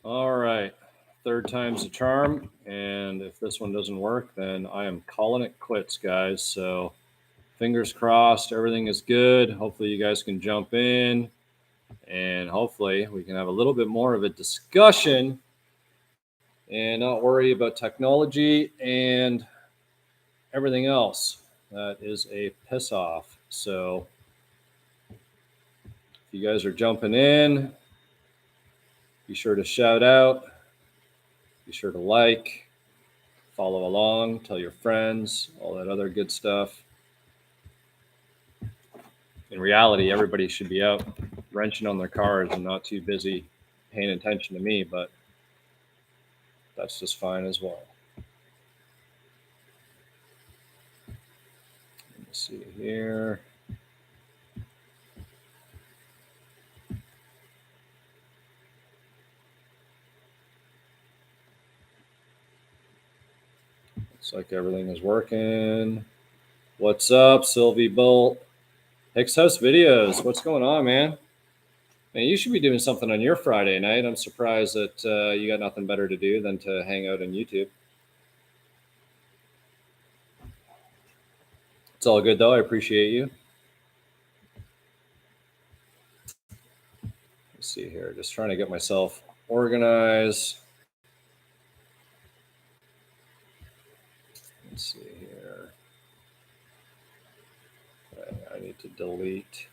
All right, third time's a charm, and if this one doesn't work, then I am calling it quits, guys. So fingers crossed, everything is good. Hopefully you guys can jump in, and hopefully we can have a little bit more of a discussion and not worry about technology and everything else. That is a piss off. So if you guys are jumping in, be sure to shout out, be sure to like, follow along, tell your friends, all that other good stuff. In reality, everybody should be out wrenching on their cars and not too busy paying attention to me, but that's just fine as well. Let me see here. Looks like everything is working. What's up, Sylvie Bolt? Hicks House Videos. What's going on, man? Man, you should be doing something on your Friday night. I'm surprised that you got nothing better to do than to hang out on YouTube. It's all good, though. I appreciate you. Let's see here. Just trying to get myself organized. Let's see here. Okay, I need to delete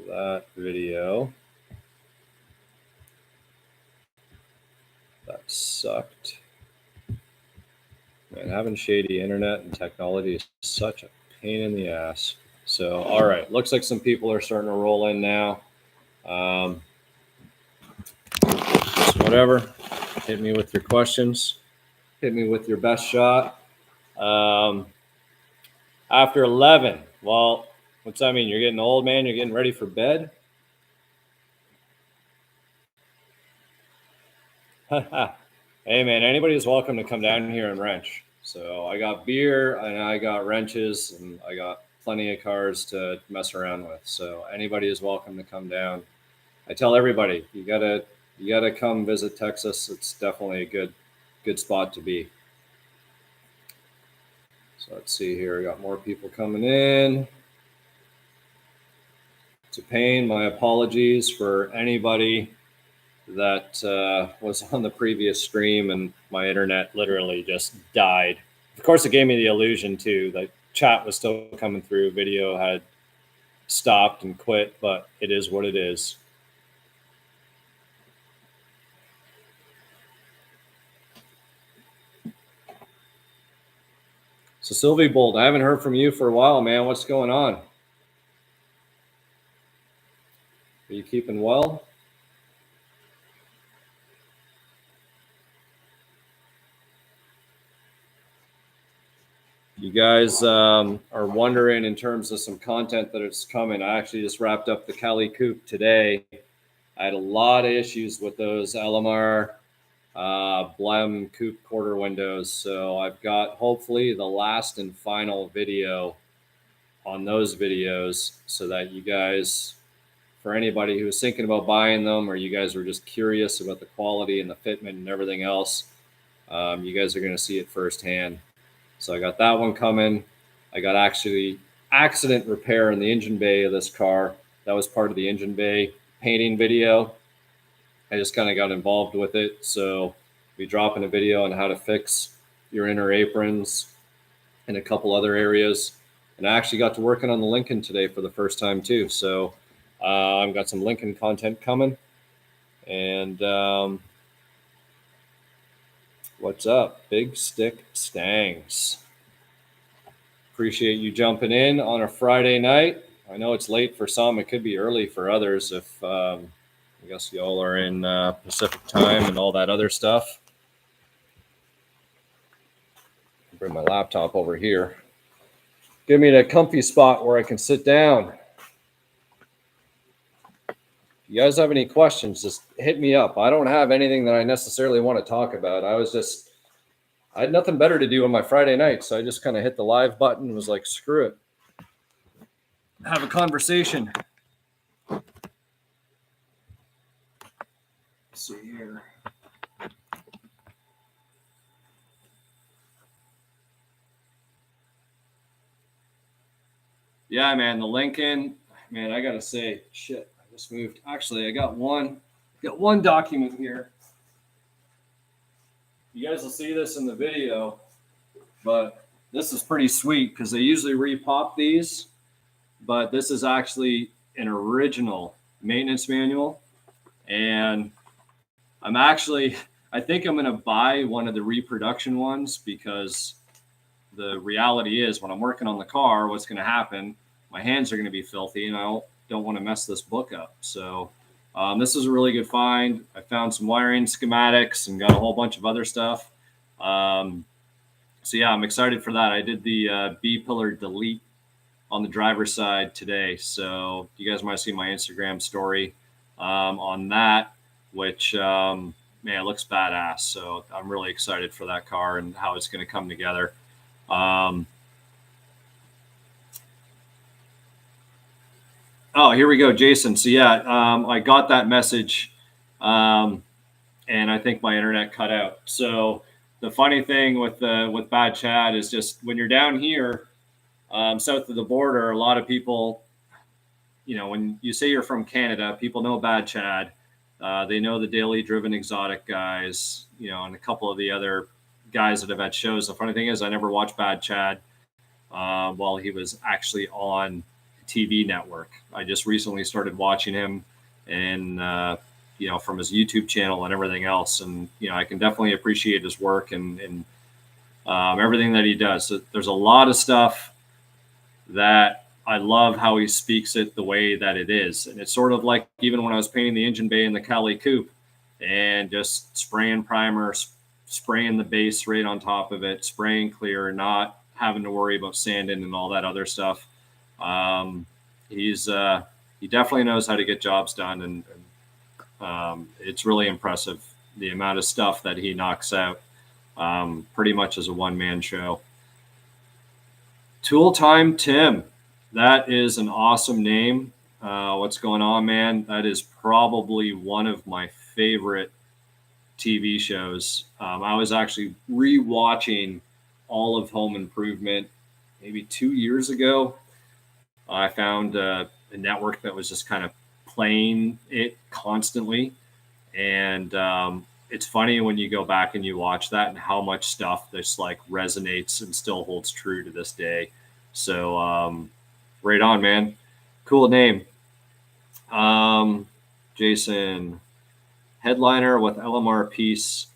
that video. That sucked. Man, having shady internet and technology is such a pain in the ass. So, all right, looks like some people are starting to roll in now. Whatever, hit me with your questions. Hit me with your best shot. After 11, well, what's that mean? You're getting old, man? You're getting ready for bed? Hey, man, anybody's welcome to come down here and wrench. So I got beer and I got wrenches and I got plenty of cars to mess around with. So anybody is welcome to come down. I tell everybody, you gotta come visit Texas. It's definitely a good spot to be. So let's see here. I got more people coming in. It's a pain. My apologies for anybody that was on the previous stream and my internet literally just died. Of course, it gave me the illusion too. The chat was still coming through. Video had stopped and quit, but it is what it is. So Sylvie Bolt, I haven't heard from you for a while, man. What's going on? Are you keeping well? You guys are wondering in terms of some content that is coming. I actually just wrapped up the Cali Coupe today. I had a lot of issues with those LMR Blem coupe quarter windows. So I've got hopefully the last and final video on those videos so that you guys, for anybody who was thinking about buying them or you guys were just curious about the quality and the fitment and everything else, you guys are going to see it firsthand. So I got that one coming. I got actually accident repair in the engine bay of this car. That was part of the engine bay painting video. I just kind of got involved with it. So we dropping a video on how to fix your inner aprons and a couple other areas. And I actually got to working on the Lincoln today for the first time too. So I've got some Lincoln content coming. And what's up? Big Stick Stangs. Appreciate you jumping in on a Friday night. I know it's late for some. It could be early for others if I guess y'all are in Pacific time and all that other stuff. Bring my laptop over here. Give me a comfy spot where I can sit down. If you guys have any questions, just hit me up. I don't have anything that I necessarily want to talk about. I had nothing better to do on my Friday night, so I just kind of hit the live button and was like, screw it. Have a conversation. Let's see here. Yeah, man, the Lincoln, man, I gotta say, shit, I just moved. Actually, I got one document here. You guys will see this in the video, but this is pretty sweet because they usually repop these, but this is actually an original maintenance manual. And I think I'm going to buy one of the reproduction ones because the reality is when I'm working on the car, what's going to happen, my hands are going to be filthy and I don't want to mess this book up. So this is a really good find. I found some wiring schematics and got a whole bunch of other stuff. So yeah, I'm excited for that. I did the B-pillar delete on the driver's side today. So you guys might see my Instagram story on that, which, man, it looks badass. So I'm really excited for that car and how it's going to come together. Oh, here we go, Jason. So yeah, I got that message, and I think my internet cut out. So the funny thing with Bad Chad is just when you're down here, south of the border, a lot of people, when you say you're from Canada, people know Bad Chad. They know the Daily Driven Exotic guys, and a couple of the other guys that have had shows. The funny thing is, I never watched Bad Chad while he was actually on TV network. I just recently started watching him, and from his YouTube channel and everything else. And I can definitely appreciate his work and everything that he does. So there's a lot of stuff that I love how he speaks it the way that it is. And it's sort of like even when I was painting the engine bay in the Cali Coupe and just spraying primer, spraying the base right on top of it, spraying clear, not having to worry about sanding and all that other stuff. He definitely knows how to get jobs done. And it's really impressive, the amount of stuff that he knocks out pretty much as a one-man show. Tool Time Tim. That is an awesome name. What's going on, man? That is probably one of my favorite TV shows. I was actually re-watching all of Home Improvement maybe 2 years ago. I found a network that was just kind of playing it constantly. And it's funny when you go back and you watch that and how much stuff this like resonates and still holds true to this day. So right on, man. Cool name. Jason, headliner with LMR piece,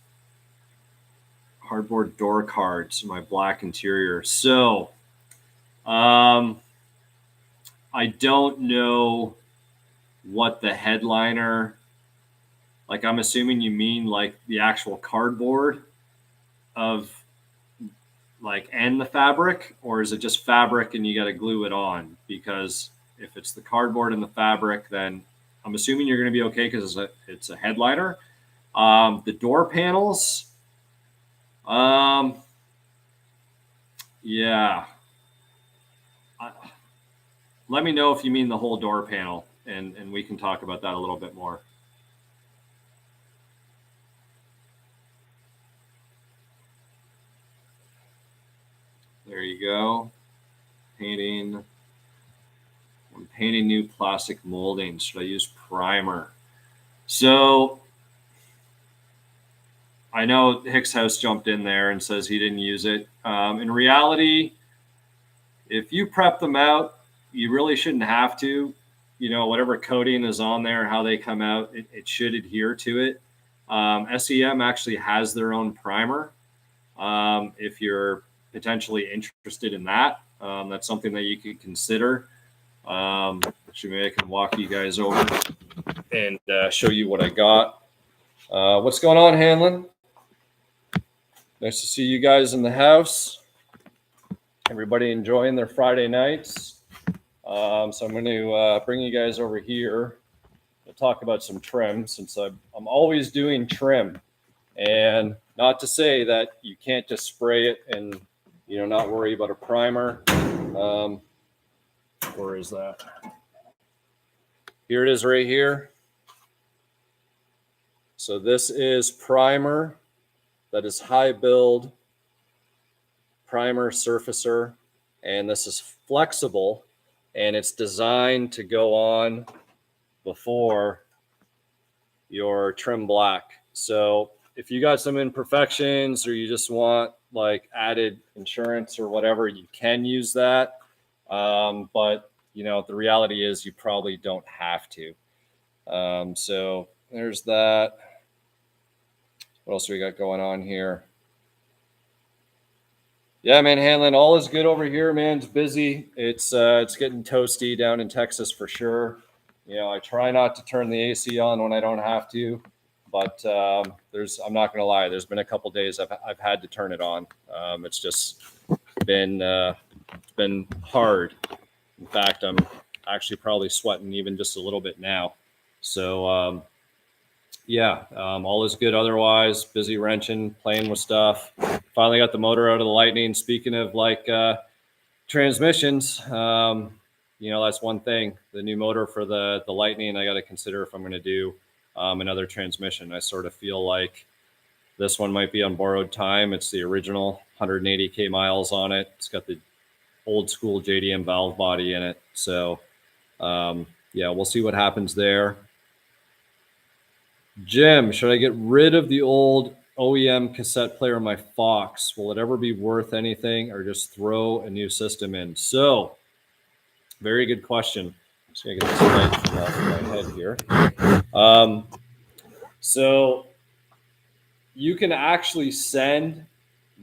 hardboard door cards, my black interior. So I don't know what the headliner, like I'm assuming you mean like the actual cardboard of like and the fabric, or is it just fabric and you got to glue it on? Because if it's the cardboard and the fabric, then I'm assuming you're going to be okay because it's a headliner. The door panels, yeah. Let me know if you mean the whole door panel, and we can talk about that a little bit more. There you go. Painting. I'm painting new plastic molding. Should I use primer? So I know Hicks House jumped in there and says he didn't use it. In reality, if you prep them out, you really shouldn't have to. Whatever coating is on there, how they come out, it should adhere to it. SEM actually has their own primer. If you're potentially interested in that, that's something that you could consider. Actually, maybe I can walk you guys over and show you what I got. What's going on, Hanlon? Nice to see you guys in the house. Everybody enjoying their Friday nights. So I'm going to bring you guys over here to talk about some trim, since I'm always doing trim. And not to say that you can't just spray it and not worry about a primer. Where is that? Here it is right here. So this is primer. That is high build primer surfacer, and this is flexible. and it's designed to go on before your trim black. So if you got some imperfections or you just want like added insurance or whatever, you can use that. But you know, the reality is you probably don't have to. So there's that. What else do we got going on here? Yeah, man, Hanlon, all is good over here, man. It's busy. It's getting toasty down in Texas for sure. You know, I try not to turn the AC on when I don't have to, but I'm not gonna lie, there's been a couple days I've had to turn it on. It's just been hard. In fact, I'm actually probably sweating even just a little bit now. So yeah, all is good otherwise. Busy wrenching, playing with stuff. Finally got the motor out of the Lightning. Speaking of like transmissions, you know, that's one thing. The new motor for the Lightning, I got to consider if I'm going to do another transmission. I sort of feel like this one might be on borrowed time. It's the original 180K miles on it. It's got the old school JDM valve body in it. So yeah, we'll see what happens there. Jim, should I get rid of the old OEM cassette player in my Fox? Will it ever be worth anything, or just throw a new system in? So, very good question. I'm just going to get this light from off my head here. So, you can actually send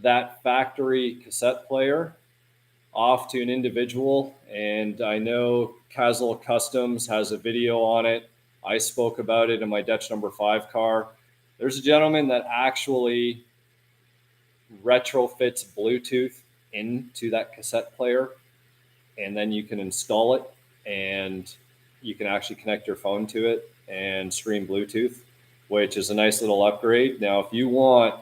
that factory cassette player off to an individual, and I know Castle Customs has a video on it. I spoke about it in my Dutch number 5 car. There's a gentleman that actually retrofits Bluetooth into that cassette player, and then you can install it, and you can actually connect your phone to it and stream Bluetooth, which is a nice little upgrade. Now, if you want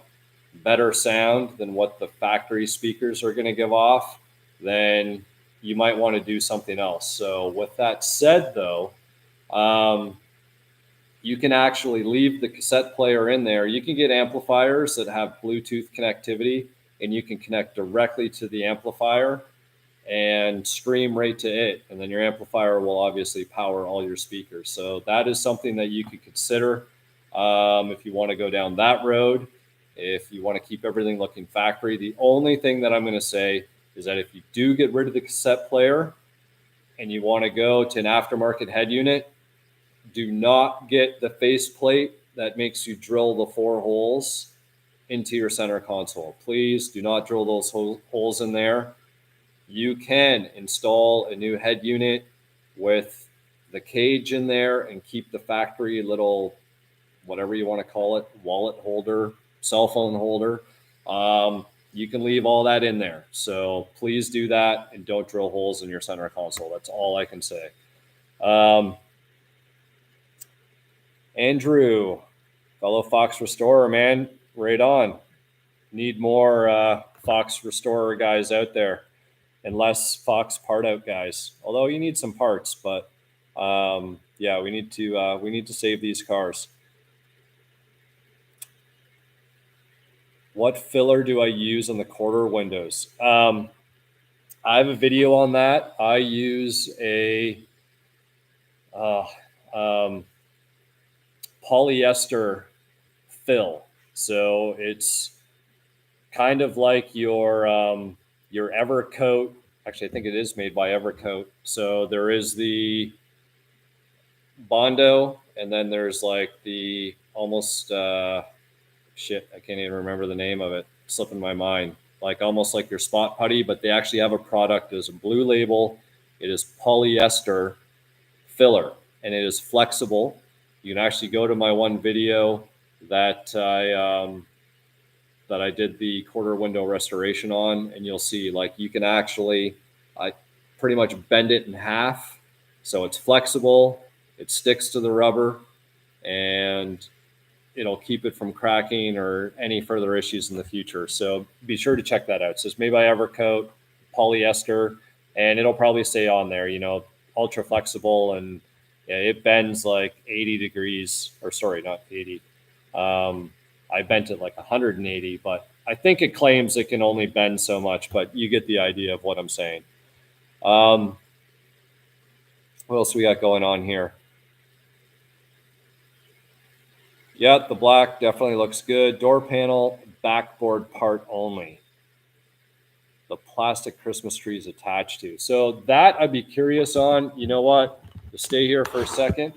better sound than what the factory speakers are going to give off, then you might want to do something else. So with that said, though, you can actually leave the cassette player in there. You can get amplifiers that have Bluetooth connectivity, and you can connect directly to the amplifier and stream right to it. And then your amplifier will obviously power all your speakers. So that is something that you could consider if you want to go down that road. If you want to keep everything looking factory, the only thing that I'm going to say is that if you do get rid of the cassette player and you want to go to an aftermarket head unit, do not get the faceplate that makes you drill the 4 holes into your center console. Please do not drill those holes in there. You can install a new head unit with the cage in there and keep the factory little, whatever you want to call it, wallet holder, cell phone holder. You can leave all that in there. So please do that and don't drill holes in your center console. That's all I can say. Andrew, fellow Fox Restorer, man, right on. Need more Fox Restorer guys out there and less Fox part out guys. Although you need some parts, but yeah, we need to save these cars. What filler do I use on the quarter windows? I have a video on that. I use a polyester fill. So it's kind of like your Evercoat. Actually, I think it is made by Evercoat. So there is the Bondo, and then there's like the almost shit, I can't even remember the name of it. It's slipping my mind. Like almost like your spot putty, but they actually have a product. There's a blue label. It is polyester filler, and it is flexible. You can actually go to my one video that I did the quarter window restoration on, and you'll see like you can actually pretty much bend it in half, so it's flexible. It sticks to the rubber, and it'll keep it from cracking or any further issues in the future. So be sure to check that out. So it's made by Evercoat, polyester, and it'll probably say on there, you know, ultra flexible, and yeah, it bends like 80 degrees, or sorry, not 80. I bent it like 180, but I think it claims it can only bend so much, but you get the idea of what I'm saying. What else we got going on here? Yeah, the black definitely looks good. Door panel, backboard part only. The plastic Christmas tree is attached to. So that I'd be curious on. You know what? Just stay here for a second,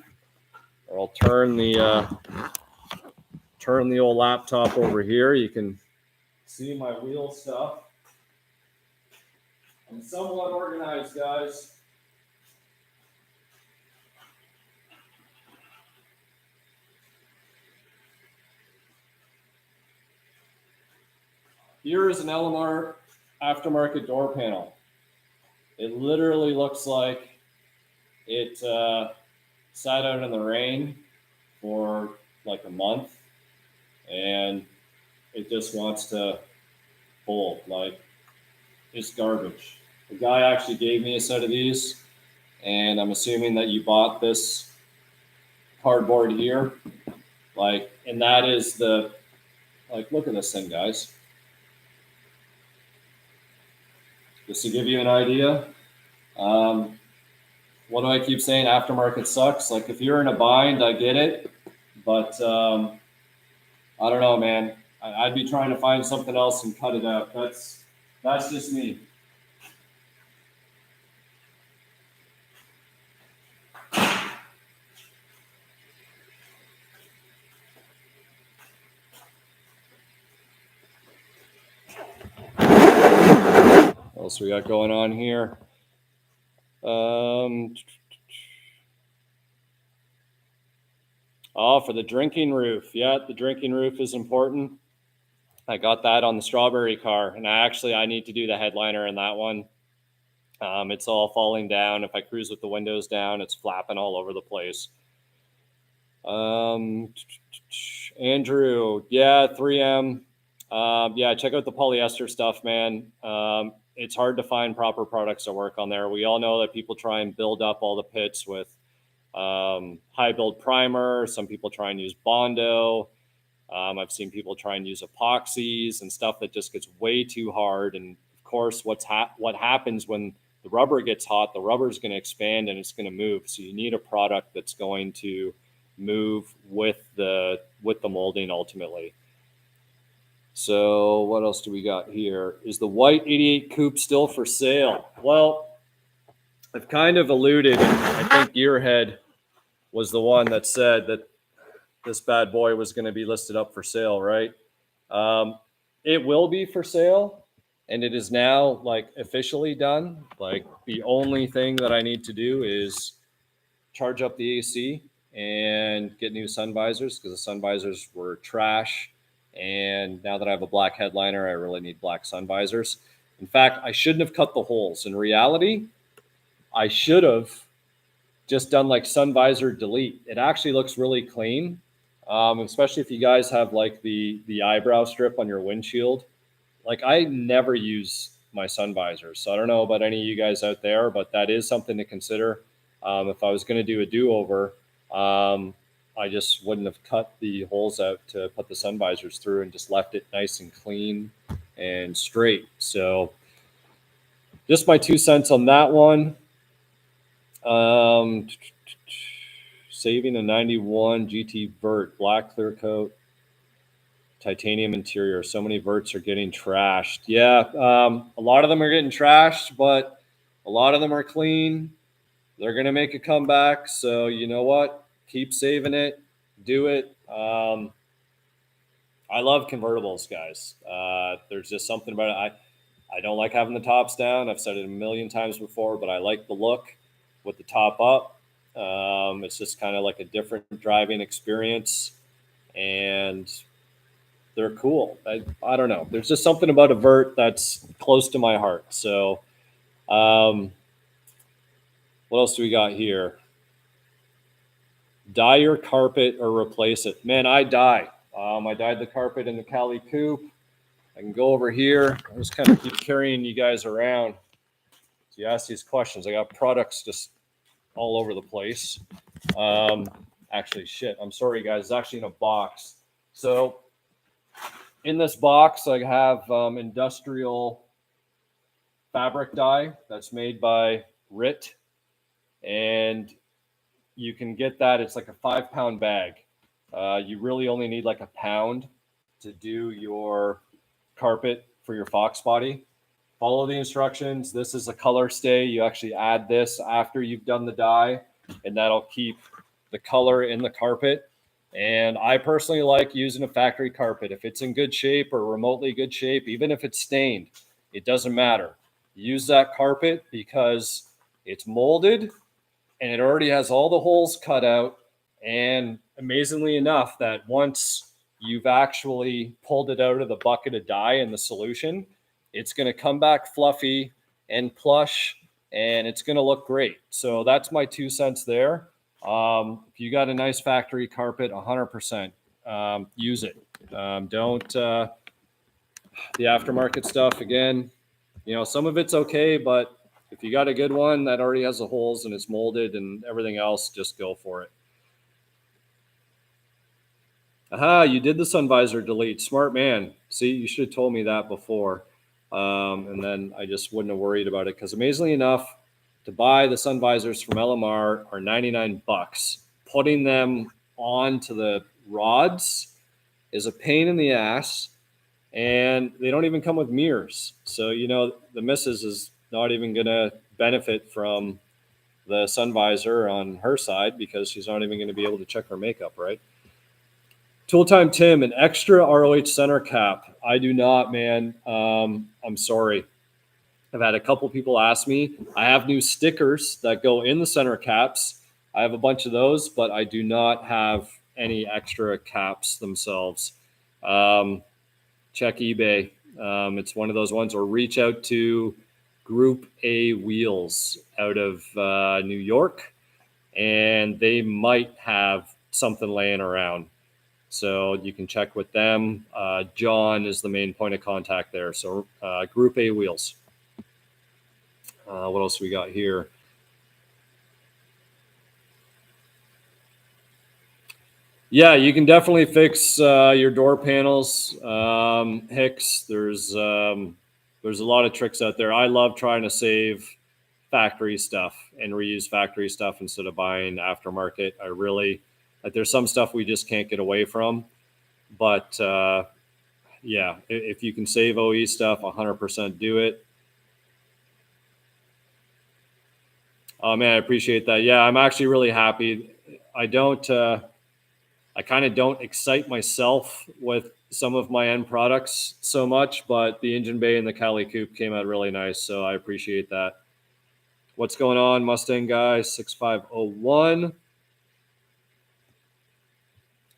or I'll turn the old laptop over here. You can see my wheel stuff. I'm somewhat organized, guys. Here is an LMR aftermarket door panel. It literally looks like it sat out in the rain for like a month, and it just wants to fold. Like, it's garbage. The guy actually gave me a set of these, and I'm assuming that you bought this cardboard here. Like, and that is the, like, look at this thing, guys. Just to give you an idea. What do I keep saying? Aftermarket sucks. Like, if you're in a bind, I get it. But I don't know, man. I'd be trying to find something else and cut it out. That's just me. What else we got going on here? Oh, for the drinking roof. Yeah, the drinking roof is important. I got that on the strawberry car, and I need to do the headliner in that one. It's all falling down. If I cruise with the windows down, it's flapping all over the place. Andrew, yeah, 3M. Yeah, check out the polyester stuff, man. It's hard to find proper products that work on there. We all know that people try and build up all the pits with high build primer. Some people try and use Bondo. I've seen people try and use epoxies and stuff that just gets way too hard. And of course, what happens when the rubber gets hot, the rubber is going to expand and it's going to move. So you need a product that's going to move with the molding ultimately. So what else do we got here? Is the white 88 coupe still for sale? Well, I've kind of alluded, and I think Gearhead was the one that said that this bad boy was going to be listed up for sale, right? It will be for sale, and it is now like officially done. Like, the only thing that I need to do is charge up the AC and get new sun visors, because the sun visors were trash. And now that I have a black headliner, I really need black sun visors. In fact, I shouldn't have cut the holes. In reality, I should have just done like sun visor delete. It actually looks really clean, especially if you guys have like the eyebrow strip on your windshield. Like, I never use my sun visors, so I don't know about any of you guys out there, but that is something to consider. If I was going to do a do-over, I just wouldn't have cut the holes out to put the sun visors through and just left it nice and clean and straight. So just my 2 cents on that one. Saving a 91 GT Vert, black clear coat, titanium interior. So many Verts are getting trashed. Yeah, a lot of them are getting trashed, but a lot of them are clean. They're going to make a comeback. So you know what? Keep saving it. Do it. I love convertibles, guys. There's just something about it. I don't like having the tops down. I've said it a million times before, but I like the look with the top up. It's just kind of like a different driving experience, and they're cool. I don't know. There's just something about a Vert that's close to my heart. So what else do we got here? Dye your carpet or replace it. Man, I dye. I dyed the carpet in the Cali Coupe. I can go over here. I just kind of keep carrying you guys around. So you ask these questions. I got products just all over the place. Actually, shit. I'm sorry, guys. It's actually in a box. So in this box, I have industrial fabric dye that's made by RIT. and you can get that. It's like a 5-pound bag. You really only need like a pound to do your carpet for your fox body. Follow the instructions. This is a color stay. You actually add this after you've done the dye, and that'll keep the color in the carpet. And I personally like using a factory carpet. If it's in good shape or remotely good shape, even if it's stained, it doesn't matter. Use that carpet because it's molded and it already has all the holes cut out. And amazingly enough, that once you've actually pulled it out of the bucket of dye and the solution, it's going to come back fluffy and plush, and it's going to look great. So that's my 2 cents there. If you got a nice factory carpet, 100%, use it. Don't the aftermarket stuff again. You know, some of it's okay, but if you got a good one that already has the holes and it's molded and everything else, just go for it. Aha, you did the sun visor delete. Smart man. See, you should have told me that before. And then I just wouldn't have worried about it, because amazingly enough, to buy the sun visors from LMR are 99 bucks. Putting them onto the rods is a pain in the ass, and they don't even come with mirrors. So, you know, the missus is not even going to benefit from the sun visor on her side because she's not even going to be able to check her makeup, right? Tool Time Tim, an extra ROH center cap. I do not, man. I'm sorry. I've had a couple people ask me. I have new stickers that go in the center caps. I have a bunch of those, but I do not have any extra caps themselves. Check eBay. It's one of those ones, or reach out to Group A Wheels out of New York, and they might have something laying around. So you can check with them. John is the main point of contact there. So Group A Wheels. What else we got here? Yeah, you can definitely fix your door panels, Hicks. There's a lot of tricks out there. I love trying to save factory stuff and reuse factory stuff instead of buying aftermarket. I really, like, there's some stuff we just can't get away from. But yeah, if you can save OE stuff, 100% do it. Oh man, I appreciate that. Yeah, I'm actually really happy. I kind of don't excite myself with some of my end products so much, but the engine bay and the Cali coupe came out really nice, so I appreciate that. What's going on, Mustang guy 6501?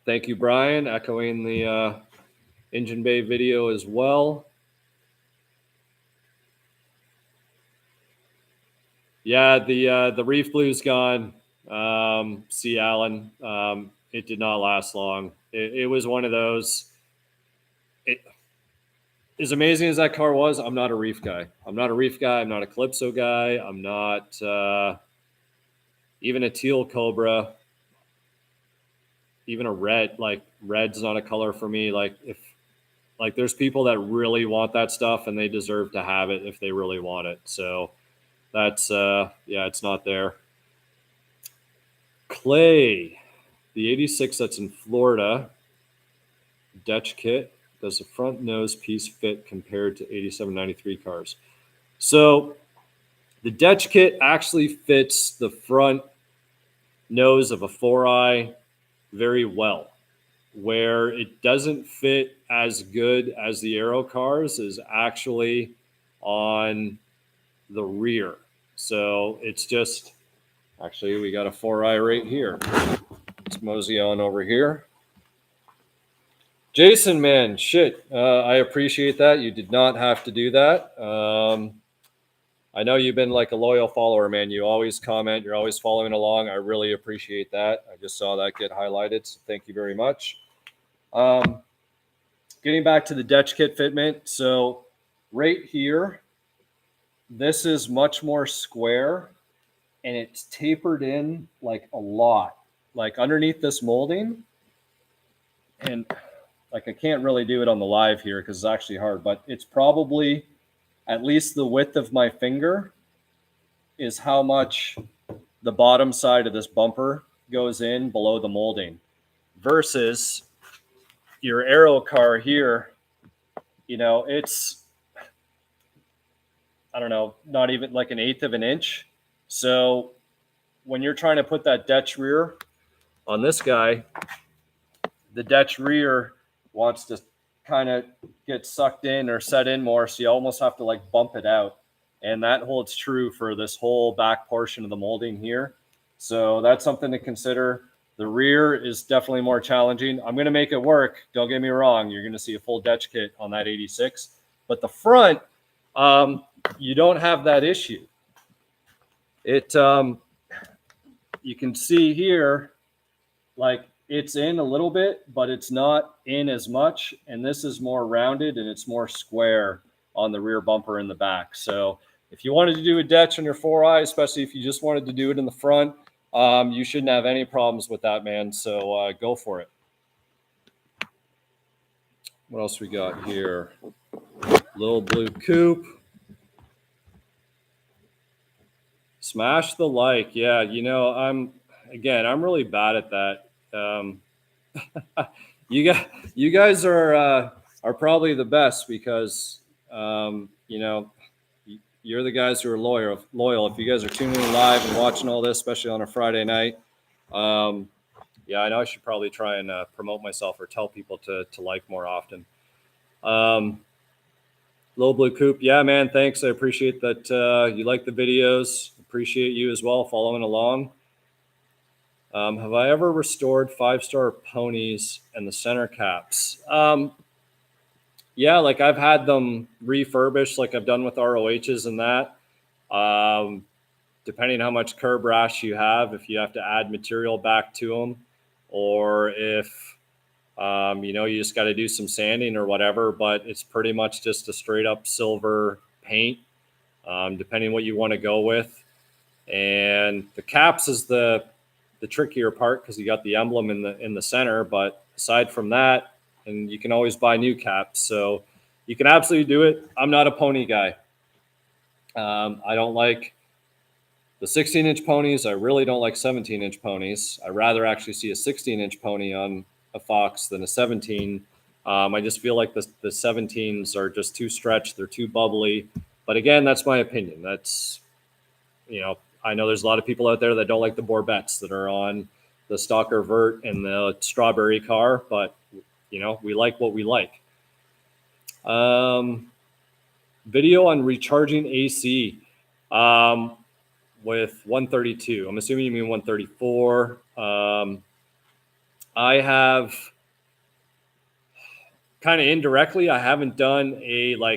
Thank you, Brian, echoing the engine bay video as well. Yeah, the reef blue's gone. See, Alan, it did not last long. It was one of those. As amazing as that car was, I'm not a reef guy. I'm not a Calypso guy. I'm not even a teal Cobra. Even a red, like red's not a color for me. Like there's people that really want that stuff and they deserve to have it if they really want it. So that's yeah, it's not there. Clay, the 86 that's in Florida, Dutch kit. Does the front nose piece fit compared to 8793 cars? So the Dutch kit actually fits the front nose of a 4i very well. Where it doesn't fit as good as the Aero cars is actually on the rear. So it's just, actually, we got a 4i right here. Let's mosey on over here. Jason, man, shit. I appreciate that. You did not have to do that. I know you've been like a loyal follower, man. You always comment. You're always following along. I really appreciate that. I just saw that get highlighted. So thank you very much. Getting back to the Dutch kit fitment. So right here, this is much more square and it's tapered in like a lot, like underneath this molding. And like, I can't really do it on the live here because it's actually hard, but it's probably at least the width of my finger is how much the bottom side of this bumper goes in below the molding versus your aero car here. You know, it's, I don't know, not even like 1/8 of an inch. So when you're trying to put that detch rear on this guy, the detch rear wants to kind of get sucked in or set in more. So you almost have to like bump it out. And that holds true for this whole back portion of the molding here. So that's something to consider. The rear is definitely more challenging. I'm going to make it work. Don't get me wrong. You're going to see a full detch kit on that 86. But the front, you don't have that issue. It, you can see here, like it's in a little bit, but it's not in as much. And this is more rounded and it's more square on the rear bumper in the back. So if you wanted to do a detch on your 4i, especially if you just wanted to do it in the front, you shouldn't have any problems with that, man. So go for it. What else we got here? Little blue coupe. Smash the like. Yeah, you know, I'm really bad at that. You guys are probably the best because you know, you're the guys who are loyal. If you guys are tuning in live and watching all this, especially on a Friday night, yeah, I know I should probably try and promote myself or tell people to like more often. Little blue coupe, yeah, man, thanks. I appreciate that you like the videos. Appreciate you as well following along. Have I ever restored 5-star ponies and the center caps? Yeah, like I've had them refurbished, like I've done with ROHs and that. Depending on how much curb rash you have, if you have to add material back to them, or if you know, you just got to do some sanding or whatever. But it's pretty much just a straight up silver paint, depending what you want to go with. And the caps is the trickier part because you got the emblem in the center. But aside from that, and you can always buy new caps, so you can absolutely do it. I'm not a pony guy. I don't like the 16-inch ponies. I really don't like 17-inch ponies. I rather actually see a 16-inch pony on a Fox than a 17. I just feel like the 17s are just too stretched. They're too bubbly. But again, that's my opinion. That's, you know, I know there's a lot of people out there that don't like the Borbettes that are on the Stalker Vert and the Strawberry car, but you know, we like what we like. Video on recharging AC with 132. I'm assuming you mean 134. I have kind of indirectly, I haven't done a like